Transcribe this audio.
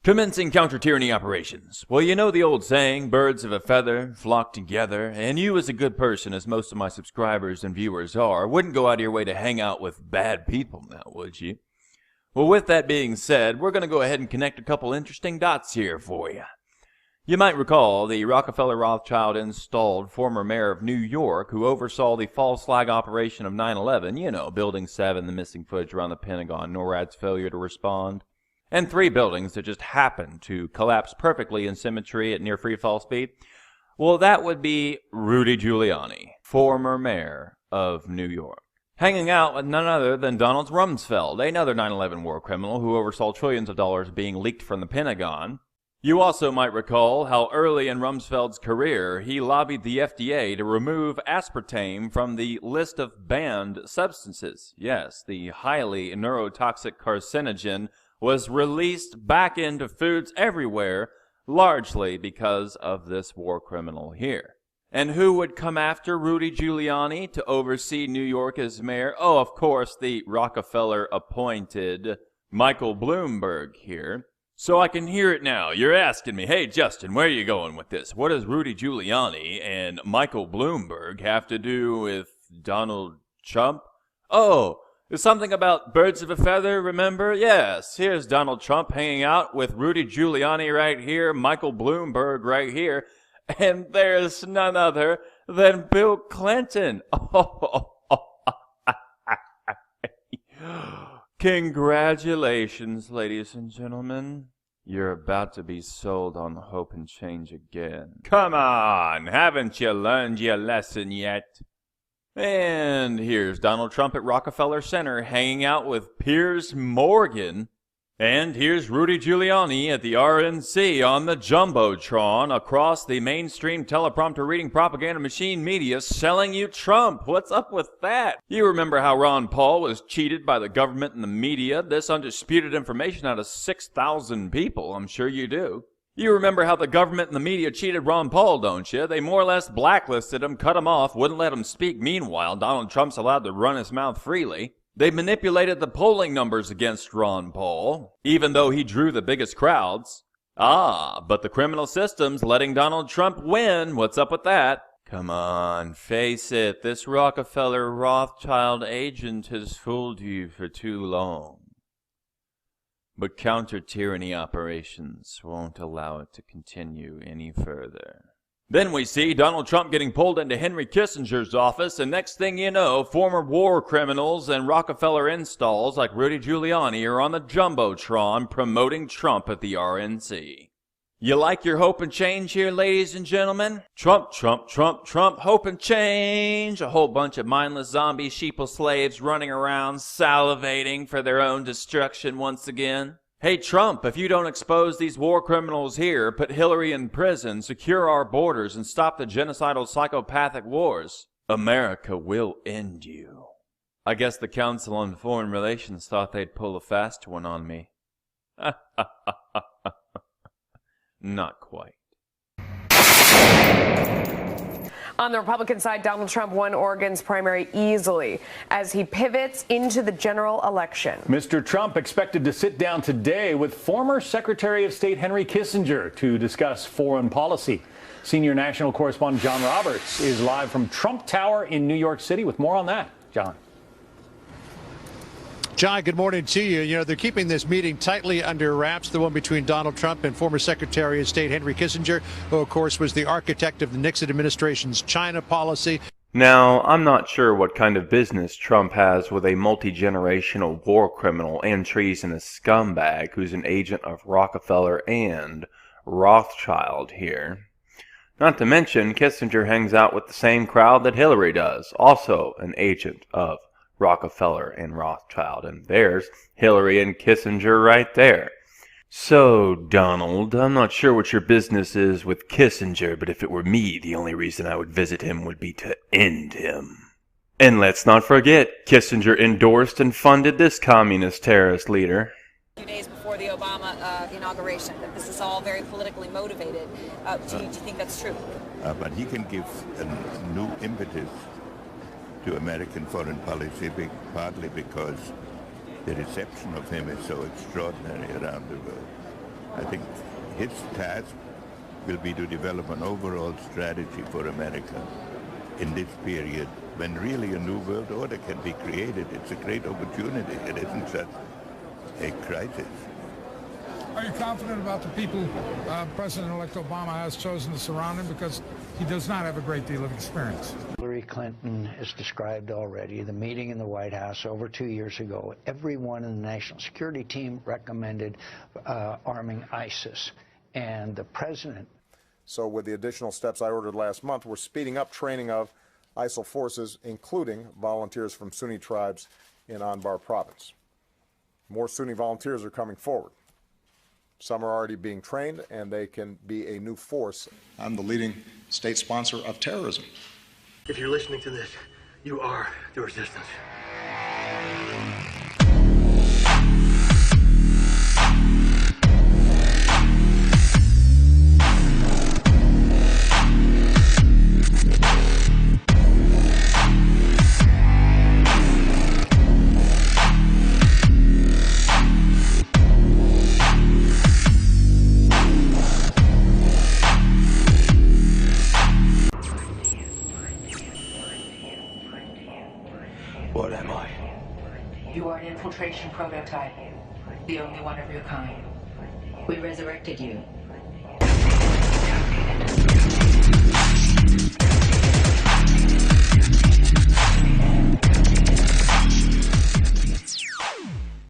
Commencing counter-tyranny operations. Well, you know the old saying, birds of a feather flock together, and you as a good person, as most of my subscribers and viewers are, wouldn't go out of your way to hang out with bad people now, would you? Well, with that being said, we're going to go ahead and connect a couple interesting dots here for you. You might recall the Rockefeller-Rothschild installed former mayor of New York who oversaw the false flag operation of 9/11, you know, Building 7, the missing footage around the Pentagon, NORAD's failure to respond, and 3 buildings that just happened to collapse perfectly in symmetry at near free fall speed. Well, that would be Rudy Giuliani, former mayor of New York, hanging out with none other than Donald Rumsfeld, another 9/11 war criminal who oversaw trillions of dollars being leaked from the Pentagon. You also might recall how early in Rumsfeld's career he lobbied the FDA to remove aspartame from the list of banned substances. Yes, the highly neurotoxic carcinogen was released back into foods everywhere, largely because of this war criminal here. And who would come after Rudy Giuliani to oversee New York as mayor? Oh, of course, the Rockefeller-appointed Michael Bloomberg here. So I can hear it now. You're asking me, hey, Justin, where are you going with this? What does Rudy Giuliani and Michael Bloomberg have to do with Donald Trump? Oh, there's something about birds of a feather, remember? Yes, here's Donald Trump hanging out with Rudy Giuliani right here, Michael Bloomberg right here, and there's none other than Bill Clinton. Congratulations, ladies and gentlemen. You're about to be sold on hope and change again. Come on, haven't you learned your lesson yet? And here's Donald Trump at Rockefeller Center hanging out with Piers Morgan. And here's Rudy Giuliani at the RNC on the Jumbotron across the mainstream teleprompter reading propaganda machine media selling you Trump. What's up with that? You remember how Ron Paul was cheated by the government and the media? This undisputed information out of 6,000 people, I'm sure you do. You remember how the government and the media cheated Ron Paul, don't you? They more or less blacklisted him, cut him off, wouldn't let him speak. Meanwhile, Donald Trump's allowed to run his mouth freely. They manipulated the polling numbers against Ron Paul, even though he drew the biggest crowds. But the criminal system's letting Donald Trump win. What's up with that? Come on, face it. This Rockefeller-Rothschild agent has fooled you for too long. But counter-tyranny operations won't allow it to continue any further. Then we see Donald Trump getting pulled into Henry Kissinger's office, and next thing you know, former war criminals and Rockefeller installs like Rudy Giuliani are on the Jumbotron promoting Trump at the RNC. You like your hope and change here, ladies and gentlemen? Trump, Trump, Trump, Trump, hope and change. A whole bunch of mindless zombie sheeple slaves running around salivating for their own destruction once again. Hey, Trump, if you don't expose these war criminals here, put Hillary in prison, secure our borders, and stop the genocidal psychopathic wars, America will end you. I guess the Council on Foreign Relations thought they'd pull a fast one on me. Not quite. On the Republican side, Donald Trump won Oregon's primary easily as he pivots into the general election. Mr. Trump expected to sit down today with former Secretary of State Henry Kissinger to discuss foreign policy. Senior national correspondent John Roberts is live from Trump Tower in New York City with more on that. John. John, good morning to you. You know, they're keeping this meeting tightly under wraps, the one between Donald Trump and former Secretary of State Henry Kissinger, who, of course, was the architect of the Nixon administration's China policy. Now, I'm not sure what kind of business Trump has with a multi-generational war criminal and treasonous scumbag who's an agent of Rockefeller and Rothschild here. Not to mention, Kissinger hangs out with the same crowd that Hillary does, also an agent of Rockefeller and Rothschild, and there's Hillary and Kissinger right there. So, Donald, I'm not sure what your business is with Kissinger, but if it were me, the only reason I would visit him would be to end him. And let's not forget, Kissinger endorsed and funded this communist terrorist leader. A few days before the Obama inauguration, that this is all very politically motivated. Do you think that's true? But he can give a new impetus to American foreign policy, partly because the reception of him is so extraordinary around the world. I think his task will be to develop an overall strategy for America in this period when really a new world order can be created. It's a great opportunity. It isn't just a crisis. Are you confident about the people President-elect Obama has chosen to surround him? Because he does not have a great deal of experience. Hillary Clinton has described already the meeting in the White House over 2 years ago. Everyone in the national security team recommended arming ISIS, and the president. So with the additional steps I ordered last month, we're speeding up training of ISIL forces, including volunteers from Sunni tribes in Anbar province. More Sunni volunteers are coming forward. Some are already being trained, and they can be a new force. I'm the leading state sponsor of terrorism. If you're listening to this, you are the resistance. What am I? You are an infiltration prototype, the only one of your kind. We resurrected you.